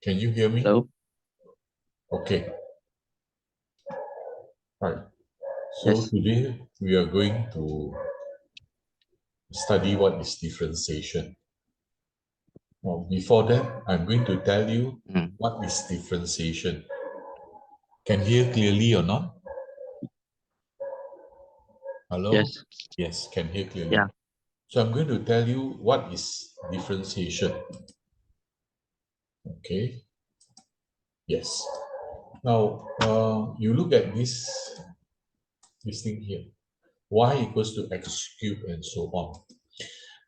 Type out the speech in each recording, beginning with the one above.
Can you hear me? Hello? Okay. Right. So Yes. today we are going to study what is differentiation. Now, before that, I'm going to tell you Mm. what is differentiation. Can you hear clearly or not? Hello? Yes. Yes, can hear clearly. Yeah. So I'm going to tell you what is differentiation. Okay. Yes. Now, you look at this thing here. Y equals to x cubed and so on.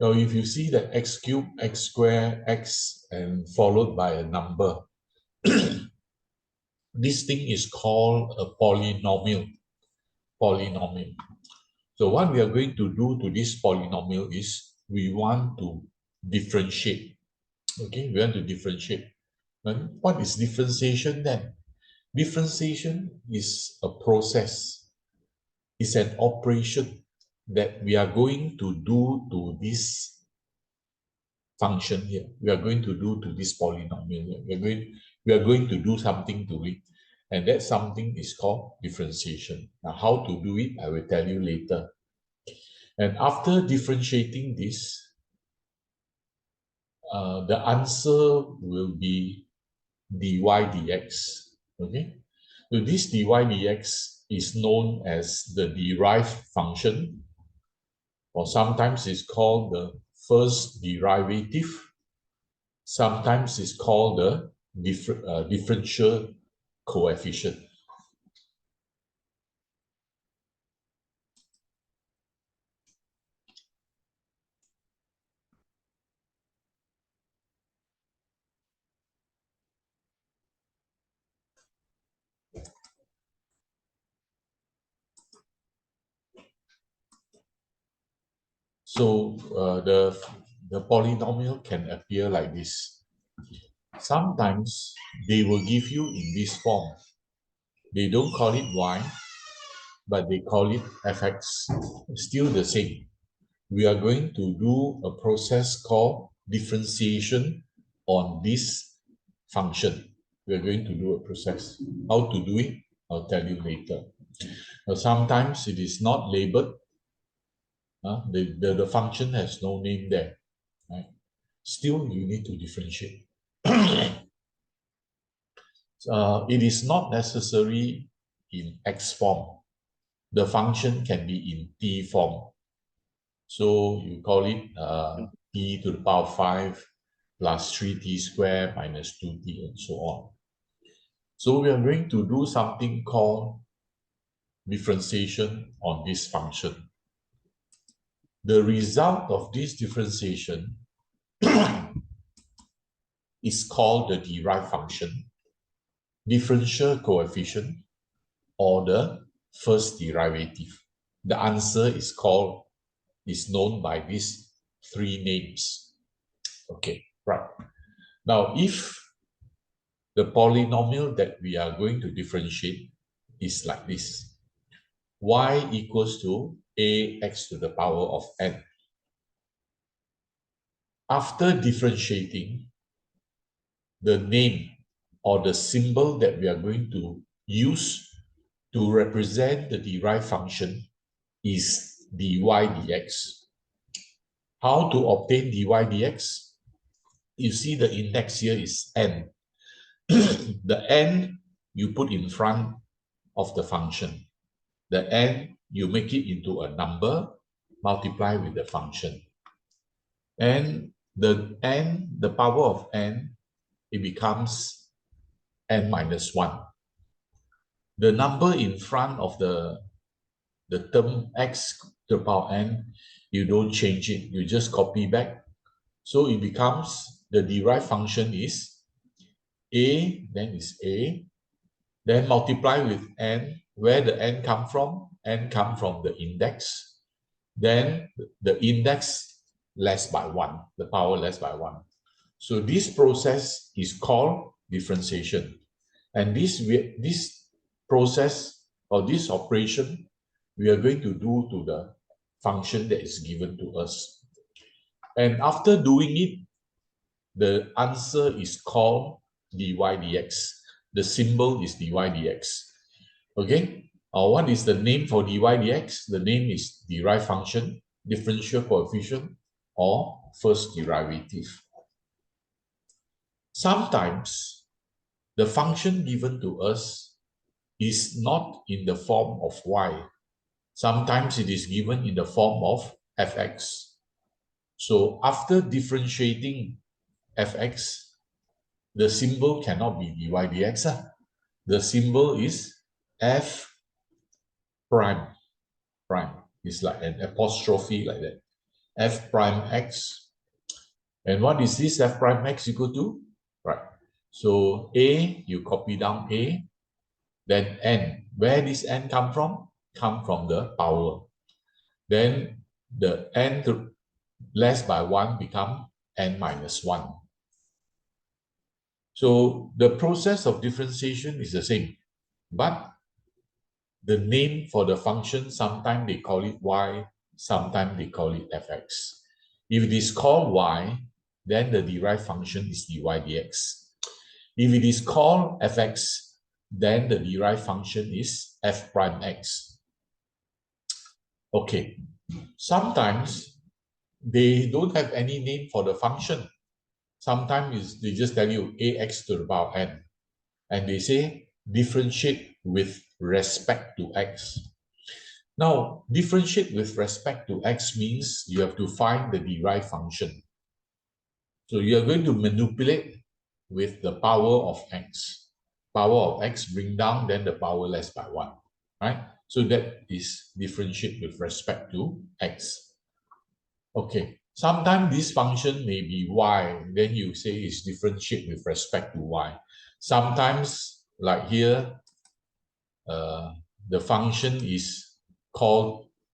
Now, if you see that x cubed, x squared, x, and followed by a number, this thing is called a polynomial. Polynomial. So what we are going to do to this polynomial is we want to differentiate. Okay, we want to differentiate. And what is differentiation then? Differentiation is a process, it's an operation that we are going to do to this function here. We are going to do to this polynomial here. We are going to do something to it. And that something is called differentiation. Now, how to do it, I will tell you later. And after differentiating this, the answer will be dy dx. Okay? So this dy dx is known as the derived function, or sometimes it's called the first derivative. Sometimes it's called the differential coefficient. So the polynomial can appear like this. Sometimes they will give you in this form. They don't call it y, but they call it fx. Still the same. We are going to do a process called differentiation on this function. We are going to do a process. How to do it, I'll tell you later. Now, sometimes it is not labeled. The function has no name there. Right? Still, you need to differentiate. It is not necessary in x form. The function can be in t form. So you call it t to the power 5 plus 3t squared minus 2t and so on. So we are going to do something called differentiation on this function. The result of this differentiation is called the derived function, differential coefficient, or the first derivative. The answer is known by these three names. Okay, right. Now, if the polynomial that we are going to differentiate is like this, y equals to ax to the power of n. After differentiating, the name or the symbol that we are going to use to represent the derived function is dy dx. How to obtain dy dx? You see the index here is n. The n you put in front of the function. The n, you make it into a number, multiply with the function. And the n, the power of n, it becomes n minus 1. The number in front of the term x to the power n, you don't change it, you just copy back. So it becomes, the derived function is a, then is a, then multiply with n. Where the n come from? N come from the index. Then the index less by 1, the power less by 1. So this process is called differentiation. And this process or this operation, we are going to do to the function that is given to us. And after doing it, the answer is called dy dx. The symbol is dy dx. Okay, what is the name for dy dx? The name is derived function, differential coefficient, or first derivative. Sometimes the function given to us is not in the form of y. Sometimes it is given in the form of fx. So after differentiating fx, the symbol cannot be dy dx. The symbol is f prime. It's like an apostrophe like that. F prime x. And what is this f prime x equal to? Right. So a, you copy down a, then n. Where does n come from? Come from the power. Then the n less by 1 become n minus 1. So the process of differentiation is the same, but the name for the function, sometimes they call it y, sometimes they call it fx. If it is called y, then the derived function is dy dx. If it is called fx, then the derived function is f prime x. Okay, sometimes they don't have any name for the function. Sometimes they just tell you ax to the power n, and they say differentiate with respect to x. Now, differentiate with respect to x means you have to find the derived function. So you are going to manipulate with the power of x. Power of x bring down, then the power less by 1, right? So that is differentiate with respect to x. Okay, sometimes this function may be y, then you say it's differentiate with respect to y. Sometimes, like here, the function is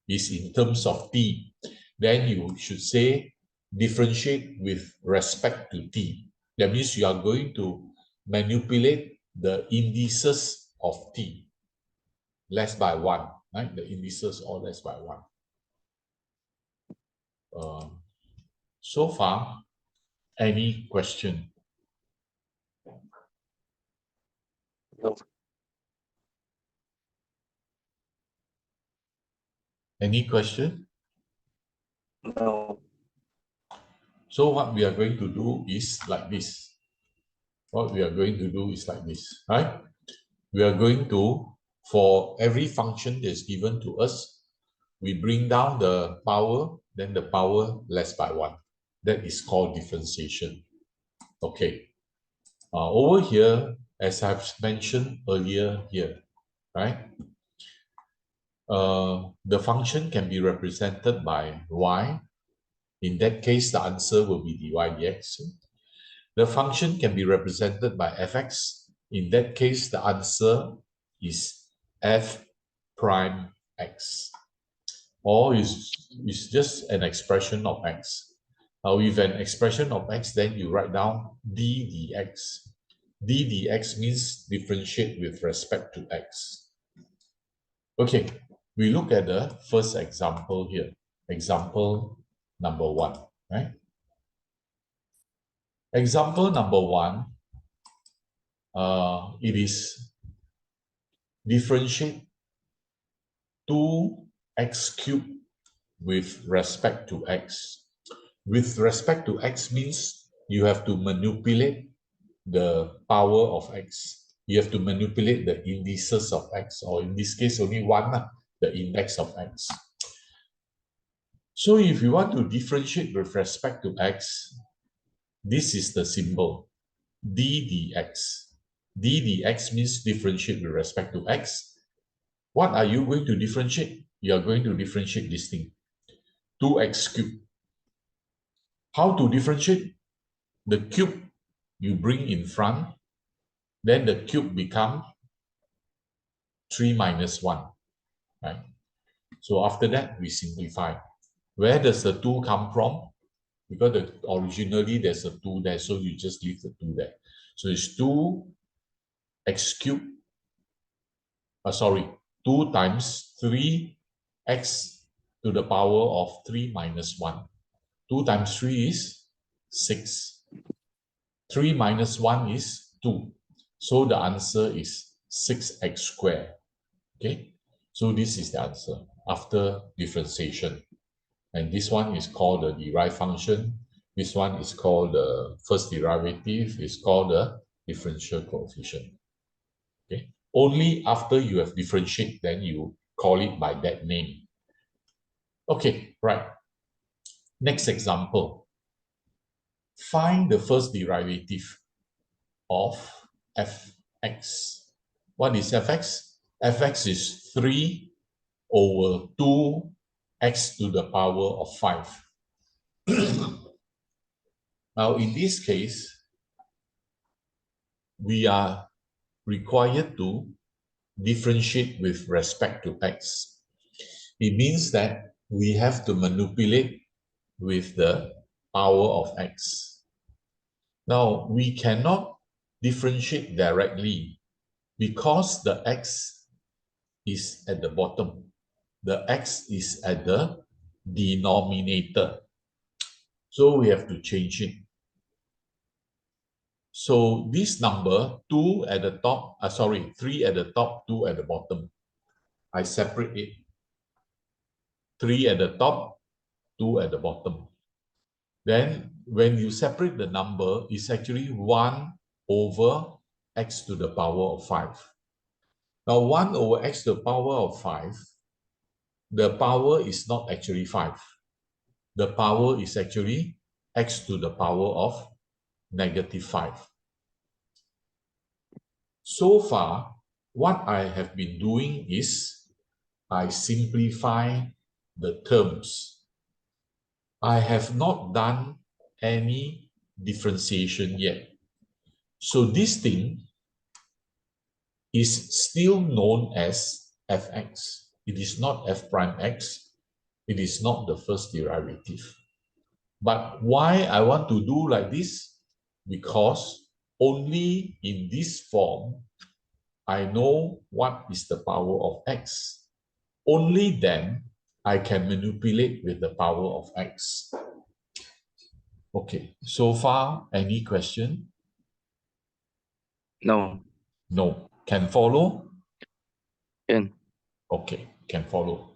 in terms of t, then you should say differentiate with respect to t. That means you are going to manipulate the indices of t less by 1, right? The indices all less by 1. So far, any question? No. Any question? No. So what we are going to do is like this. What we are going to do is like this, right? We are going to, for every function that's given to us, we bring down the power, then the power less by 1. That is called differentiation. Okay. Over here, as I've mentioned earlier here, right? The function can be represented by y. In that case, the answer will be dy dx. The function can be represented by fx. In that case, the answer is f prime x. Or is just an expression of x. With an expression of x, then you write down d dx. d dx means differentiate with respect to x. Okay, we look at the first example here. Example number 1, right? Example number 1, it is differentiate 2x cubed with respect to x. With respect to x means you have to manipulate the power of x. You have to manipulate the indices of x, or in this case, only one, the index of x. So if you want to differentiate with respect to x, this is the symbol, d dx. d dx means differentiate with respect to x. What are you going to differentiate? You are going to differentiate this thing, 2x cubed. How to differentiate? The cube you bring in front, then the cube become 3 minus 1, right? So after that, we simplify. Where does the 2 come from? Because originally there's a 2 there, so you just leave the 2 there. So it's 2x cubed, 2 times 3x to the power of 3 minus 1. 2 times 3 is 6. 3 minus 1 is 2. So the answer is 6x squared. Okay, so this is the answer after differentiation. And this one is called the derived function. This one is called the first derivative, is called the differential coefficient. Okay, only after you have differentiated, then you call it by that name. Okay, right. Next example. Find the first derivative of fx. What is fx? Fx is 3 over 2x to the power of 5. Now, in this case, we are required to differentiate with respect to x. It means that we have to manipulate with the power of x. Now, we cannot differentiate directly because the x is at the bottom. The x is at the denominator. So we have to change it. So this number, 2 at the top, 3 at the top, 2 at the bottom. I separate it. 3 at the top, 2 at the bottom. Then when you separate the number, it's actually 1 over x to the power of 5. Now 1 over x to the power of 5, the power is not actually 5. The power is actually x to the power of negative 5. So far, what I have been doing is I simplify the terms. I have not done any differentiation yet. So this thing is still known as fx. It is not f prime x. It is not the first derivative. But why I want to do like this? Because only in this form, I know what is the power of x. Only then I can manipulate with the power of x. Okay, so far, any question? No. No. Can follow? Can. Okay, can follow.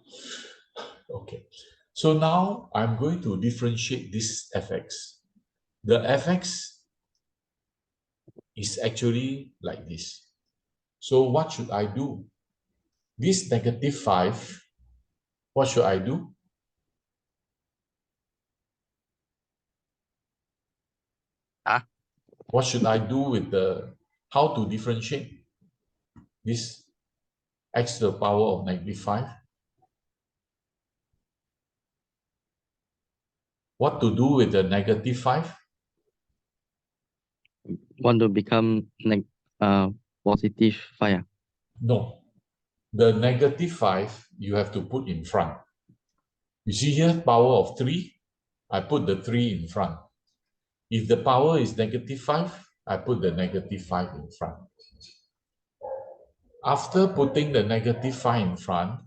Okay, so now I'm going to differentiate this fx. The fx is actually like this. So what should I do? This negative 5, what should I do? Ah. What should I do with how to differentiate this x to the power of negative 5? What to do with the negative 5? Want to become positive 5. No. The negative 5, you have to put in front. You see here, power of 3, I put the 3 in front. If the power is negative 5, I put the negative 5 in front. After putting the negative 5 in front,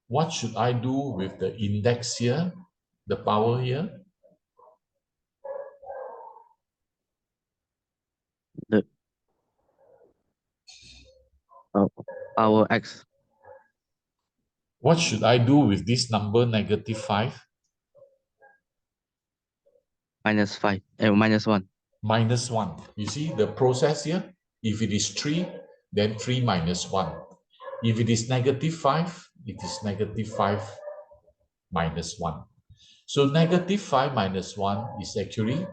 what should I do with the index here, the power here? The power x. What should I do with this number negative 5? Minus 5. Minus 1. Minus 1. You see the process here? If it is 3, then 3 minus 1. If it is negative 5, it is negative 5 minus 1. So negative 5 minus 1 is actually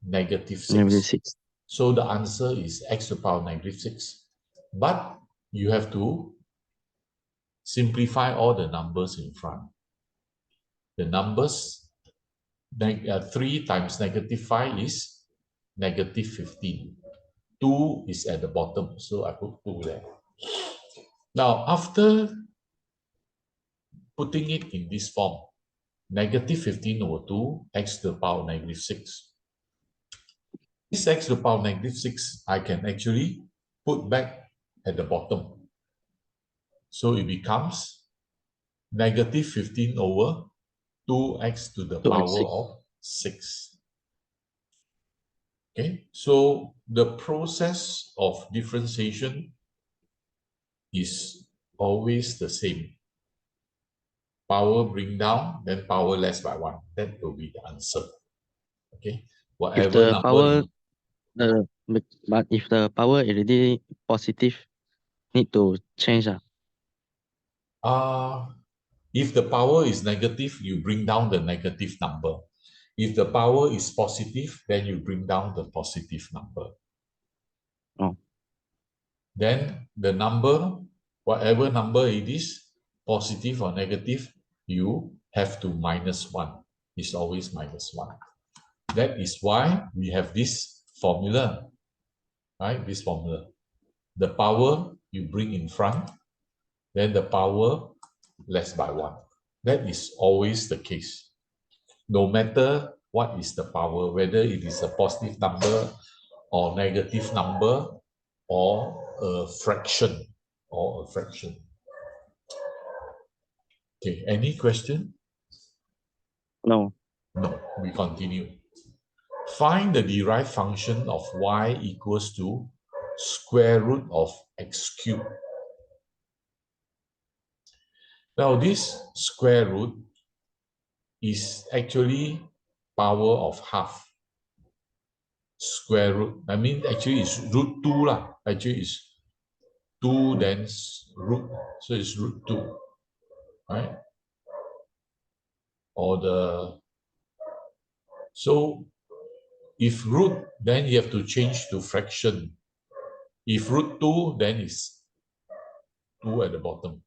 negative 6. Negative 6. So the answer is x to the power negative 6. But you have to simplify all the numbers in front. The numbers, 3 times negative 5 is negative 15. 2 is at the bottom, so I put 2 there. Now, after putting it in this form, negative 15 over 2, x to the power negative 6. This x to the power negative 6, I can actually put back at the bottom. So it becomes negative 15 over 2x to the 2x power 6. of 6. Okay, so the process of differentiation is always the same. Power bring down, then power less by 1. That will be the answer. Okay, If whatever the number power you... but if the power already positive, need to change. If the power is negative, you bring down the negative number. If the power is positive, then you bring down the positive number. Oh, Then the number, whatever number it is, positive or negative, you have to minus 1. It's always minus 1. That is why we have this formula, right? This formula. The power you bring in front, then the power less by 1. That is always the case. No matter what is the power, whether it is a positive number or negative number or a fraction Okay, any question? no. No, we continue. Find the derived function of y equals to square root of x cubed. Now, this square root is actually power of half. Square root, I mean, actually it's root 2 lah. Actually it's 2 then root, so it's root 2, right? Or so if root, then you have to change to fraction. If root 2, then it's 2 at the bottom.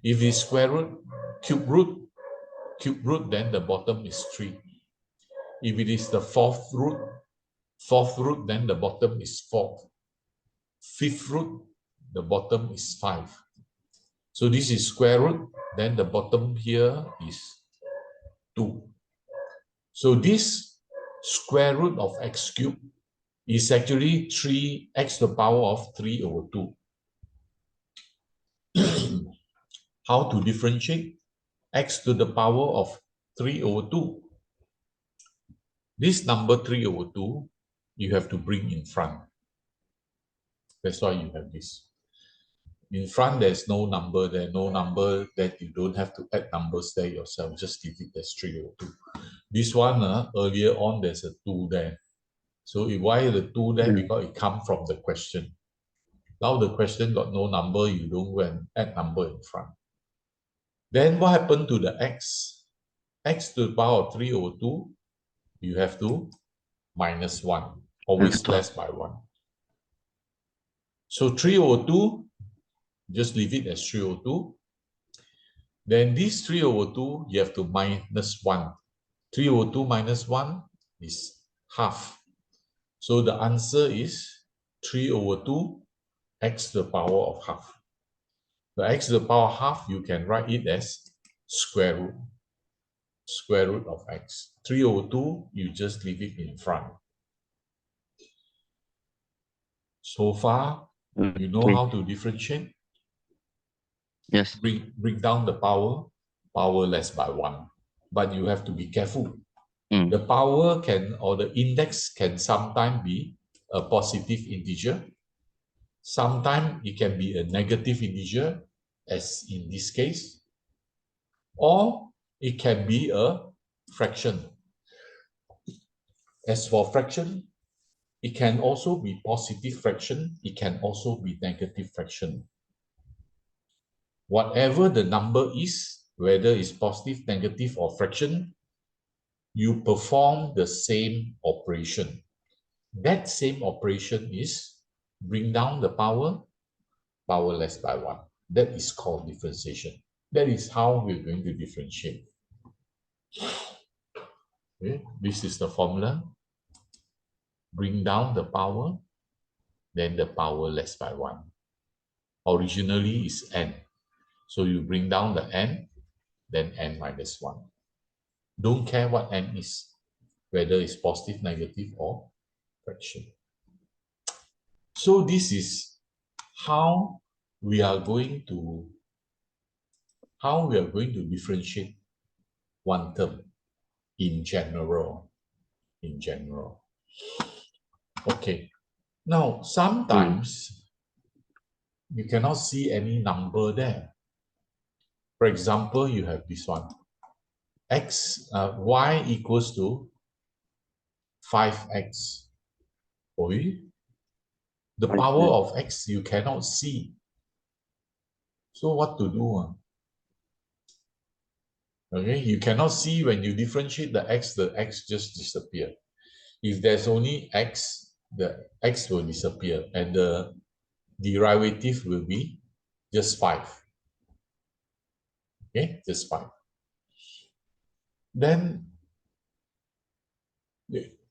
If it's square root, cube root, then the bottom is 3. If it is the fourth root, then the bottom is 4. Fifth root, the bottom is 5. So this is square root, then the bottom here is 2. So this square root of x cubed is actually 3x to the power of 3 over 2. How to differentiate? X to the power of 3 over 2. This number 3 over 2, you have to bring in front. That's why you have this. In front, there's no number there, no number that you don't have to add numbers there yourself. Just leave it as 3 over 2. This one, earlier on, there's a 2 there. So why the 2 there? Because it comes from the question. Now the question got no number, you don't go and add number in front. Then what happened to the x? X to the power of 3 over 2, you have to minus 1, always less by 1. So 3 over 2, just leave it as 3 over 2. Then this 3 over 2, you have to minus 1. 3 over 2 minus 1 is half. So the answer is 3 over 2 x to the power of half. The x to the power of half, you can write it as square root. Square root of x. 3 over 2, you just leave it in front. So far, you know how to differentiate? Yes. Bring down the power less by 1. But you have to be careful. The power can, or the index can sometimes be a positive integer. Sometimes it can be a negative integer, as in this case. Or it can be a fraction. As for fraction, it can also be positive fraction. It can also be negative fraction. Whatever the number is, whether it's positive, negative, or fraction, you perform the same operation. That same operation is bring down the power less by 1. That is called differentiation. That is how we're going to differentiate. Okay? This is the formula. Bring down the power, then the power less by 1. Originally is n. So you bring down the n, then n minus 1. Don't care what n is, whether it's positive, negative, or fraction. So this is how we are going to differentiate one term in general. Okay. Now, sometimes you cannot see any number there. For example, you have this one. Y equals to 5x. The power of x you cannot see. So what to do? Okay, you cannot see when you differentiate the x just disappear. If there's only x, the x will disappear and the derivative will be just 5. Okay, just 5. Then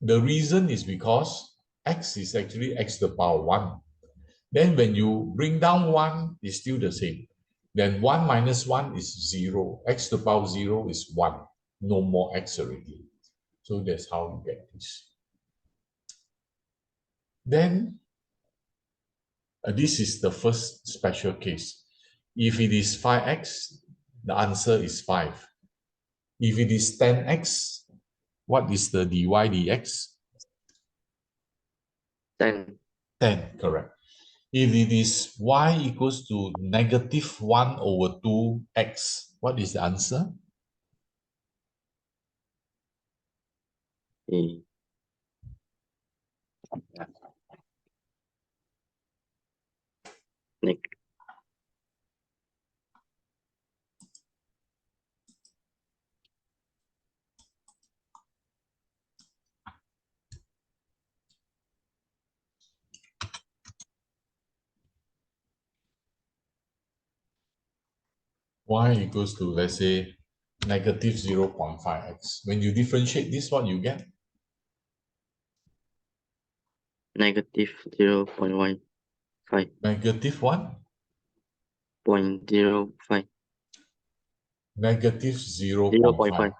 the reason is because x is actually x to the power 1. Then when you bring down 1, it's still the same. Then 1 minus 1 is 0. X to the power 0 is 1. No more x already. So that's how you get this. Then this is the first special case. If it is 5x, the answer is 5. If it is 10x, what is the dy dx? 10. 10, correct. If it is y equals to negative 1 over 2x, what is the answer? Y equals to, let's say, negative 0.5x. When you differentiate this, what you get? Negative 0.15. Negative 1? 0.05. Negative 0.5.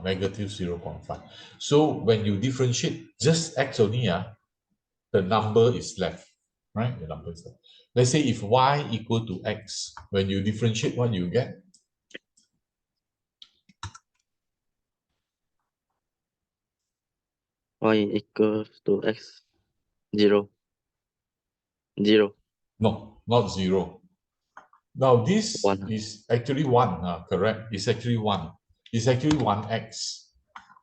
Negative 0.5. So when you differentiate just x only, the number is left, right? The number is left. Let's say if y equal to x, when you differentiate, what you get? Y equals to x. 0. 0. No, not 0. Now this 1. is actually 1, correct? It's actually 1. It's actually 1x.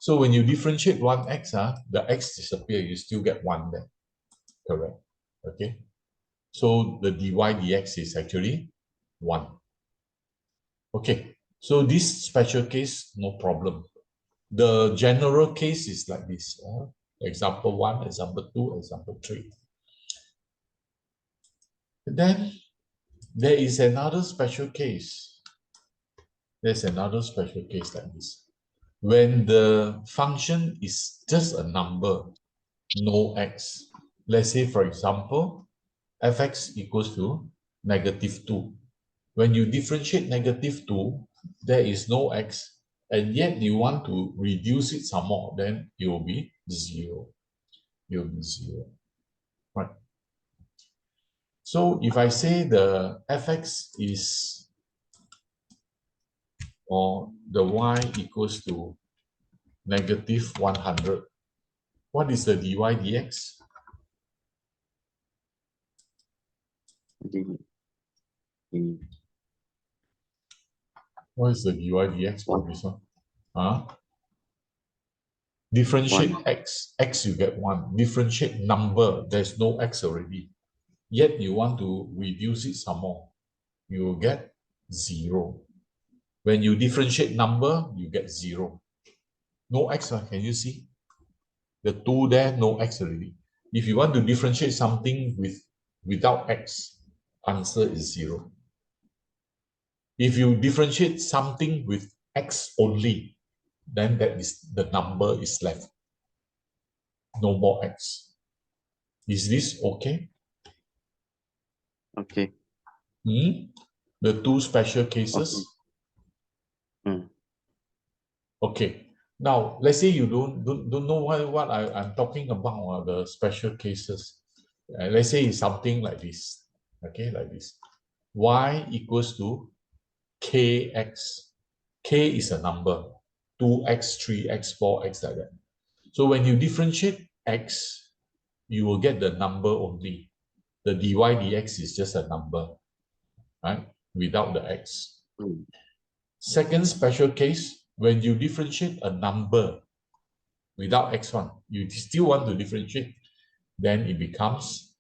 So when you differentiate 1x, the x disappear, you still get 1 there. Correct. Okay. So the dy dx is actually 1. Okay. So this special case, no problem. The general case is like this. Example 1, example 2, example 3. Then there is another special case. There's another special case like this. When the function is just a number, no x. Let's say, for example, fx equals to negative 2. When you differentiate negative 2, there is no x, and yet you want to reduce it some more, then it will be 0. It will be 0. Right. So if I say the fx is, or the y equals to negative 100, what is the dy dx? What is the dy dx for this one? Differentiate 1. x you get 1. Differentiate number, there's no x already. Yet you want to reduce it some more. You will get 0. When you differentiate number, you get 0. No x, can you see? The 2 there, no x already. If you want to differentiate something without x, answer is 0. If you differentiate something with x only, then that is the number is left. No more x. Is this okay? Okay. The two special cases. Okay. Okay. Now, let's say you don't know what I'm talking about, the special cases. Let's say it's something like this. Okay, like this. Y equals to kx. K is a number. 2x, 3x, 4x, like that. So when you differentiate x, you will get the number only. The dy dx is just a number, right? Without the x. Mm. Second special case, when you differentiate a number without x1, you still want to differentiate, then it becomes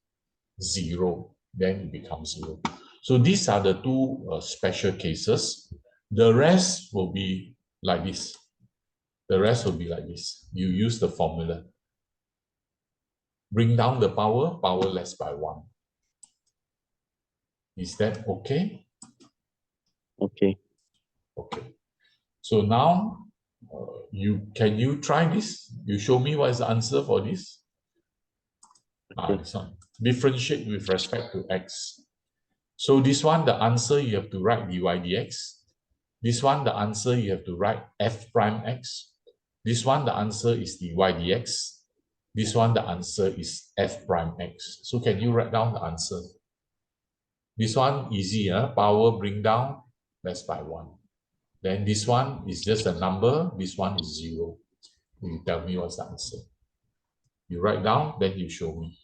0. Then it becomes 0. So these are the two special cases. The rest will be like this. The rest will be like this. You use the formula. Bring down the power, power less by 1. Is that okay? Okay. Okay. So now, can you try this? You show me what is the answer for this. Okay. This one. Differentiate with respect to x. So this one, the answer you have to write dy dx. This one, the answer you have to write f prime x. This one, the answer is dy dx. This one, the answer is f prime x. So can you write down the answer? This one, easy, power bring down, less by 1. Then this one is just a number. This one is 0. You tell me what's the answer. You write down, then you show me.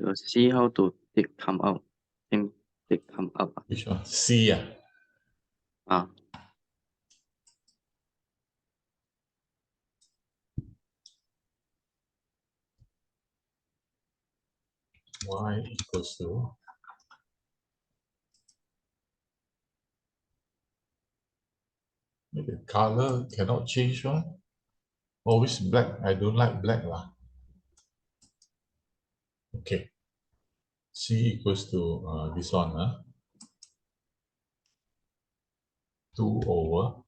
You see how to take come out. Then take come out. Which one? C. Ah. Y equals to the color cannot change one. Always black. I don't like black lah. Okay. C equals to this one, 2 over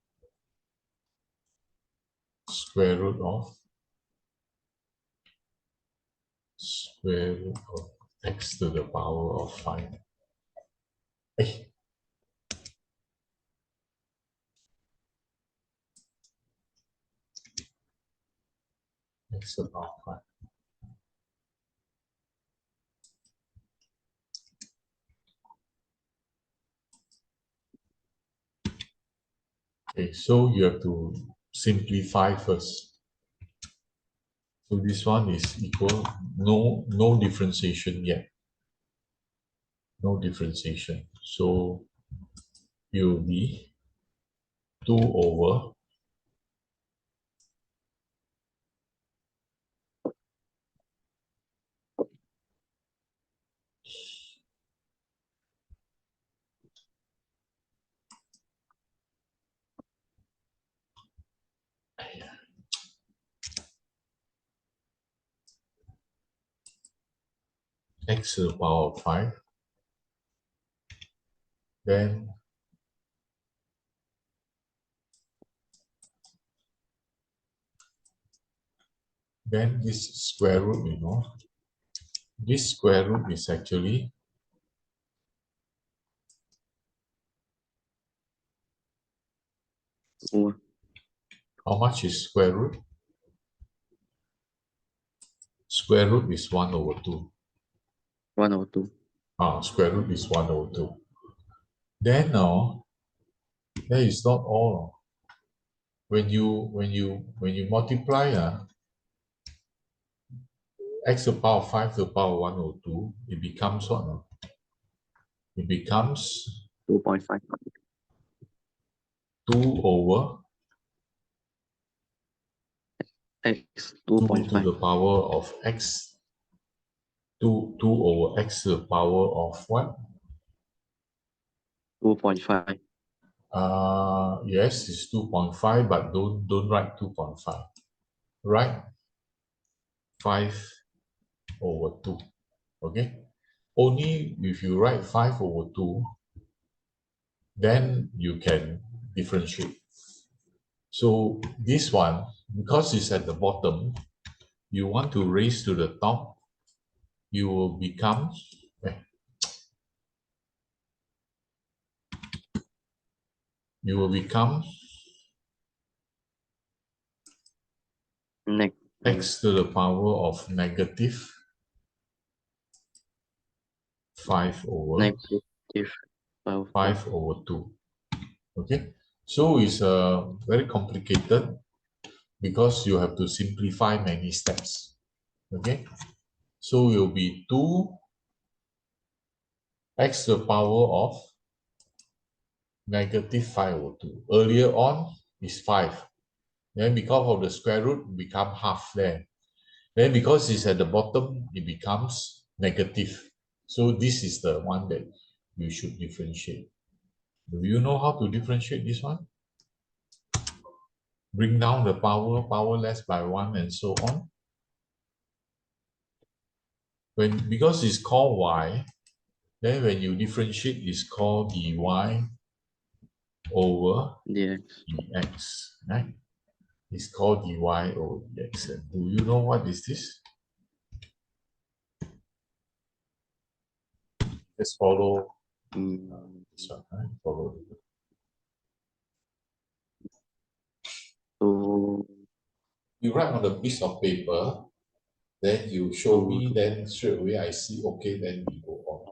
square root of x to the power of 5. Eh, x to the power of 5. Okay, so you have to simplify first. So this one is equal, no differentiation yet. No differentiation. So it will be 2 over x to the power of 5. Then this square root, this square root is actually over How much is square root? Square root is 1 over 2. 1 over 2. Square root is 1 over 2. Then that is not all. When you multiply x to the power of 5 to the power of 1 over 2, it becomes what? It becomes 2.5. 2 over X 2 to 2.5. the power of x, 2 over x to the power of what? 2.5. Yes, it's 2.5, but don't write 2.5. Write 5 over 2. Okay? Only if you write 5 over 2, then you can differentiate. So this one, because it's at the bottom, you want to raise to the top, you will become you will become x to the power of negative 5 over Negative 5 over 2. Okay, so it's very complicated because you have to simplify many steps. Okay, so it will be 2 x to the power of negative 5 over 2. Earlier on is 5. Then because of the square root, become half there. Then because it's at the bottom, it becomes negative. So this is the one that you should differentiate. Do you know how to differentiate this one? Bring down the power, powerless by 1 and so on. Because it's called y, then when you differentiate, it's called dy over dx. dx, right? It's called dy over dx. And do you know what is this? Just follow this one, right? Follow. So You write on a piece of paper, then you show me, then straight away I see, okay, then we go on.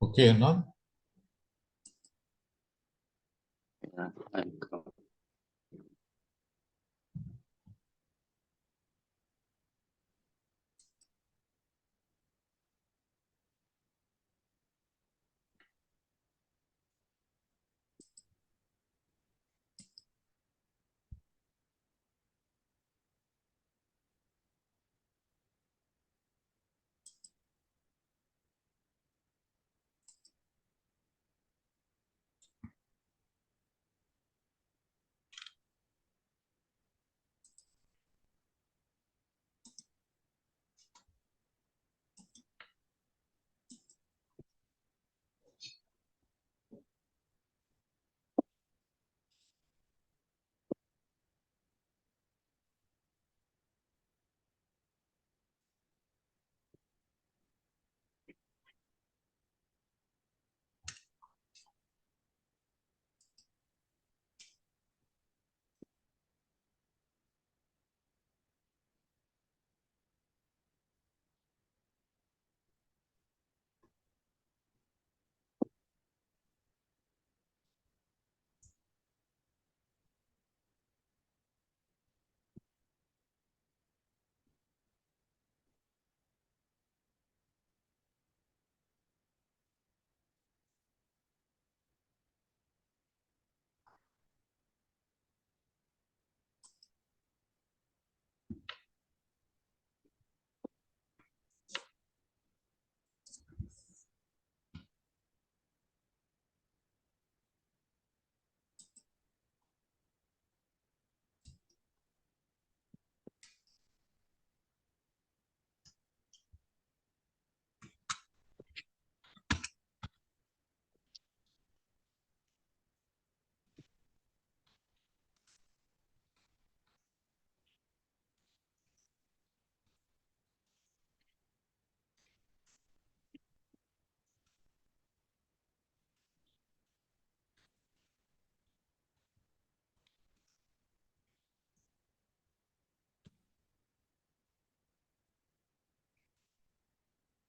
Okay or not? yeah,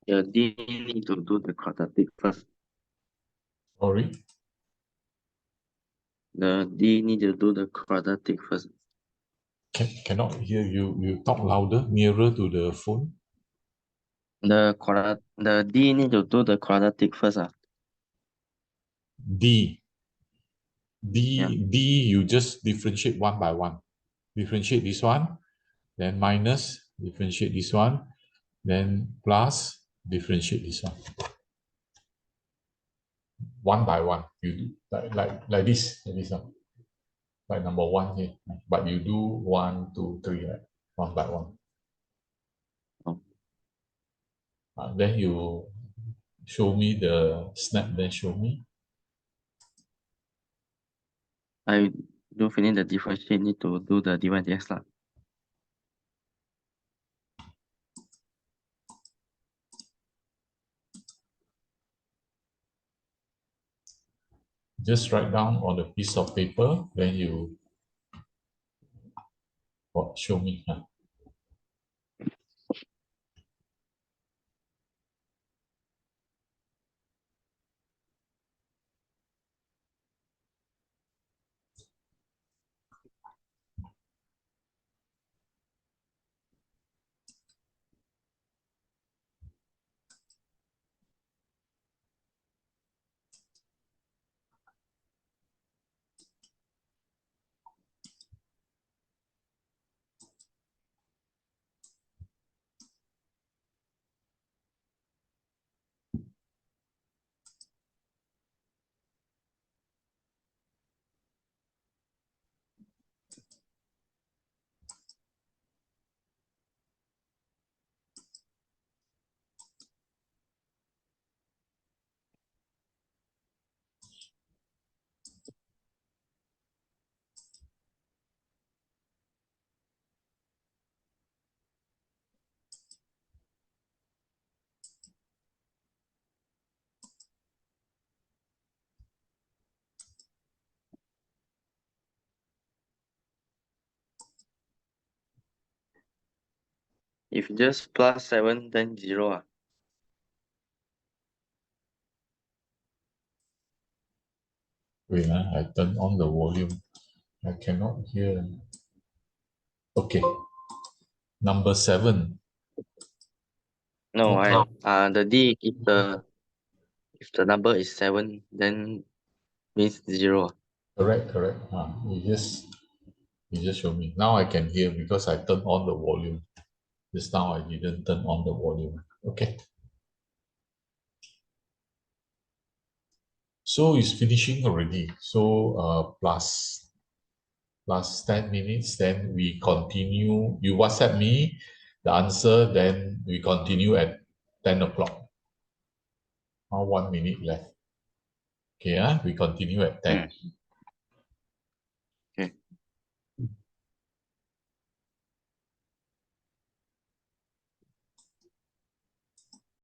The D need to do the quadratic first. Sorry. The D need to do the quadratic first. Cannot hear you. You talk louder, nearer to the phone. The D need to do the quadratic first. D. Yeah. D, you just differentiate one by one. Differentiate this one, then minus, differentiate this one, then plus, differentiate this one by one. You do like this, like number one here. But you do one, two, three, right? One by one. Oh. Then you show me the snap, then show me. I do finish the differentiate, need to do the divide dx lah. Just write down on a piece of paper, then you show me. If just plus 7, then 0. Wait, I turn on the volume. I cannot hear. Okay. Number 7. No, What the D, if the number is 7, then means 0. Correct. You just show me. Now I can hear because I turned on the volume. Just now I didn't turn on the volume. Okay. So it's finishing already. So plus 10 minutes, then we continue. You WhatsApp me the answer, then we continue at 10 o'clock. Now 1 minute left. Okay, we continue at 10.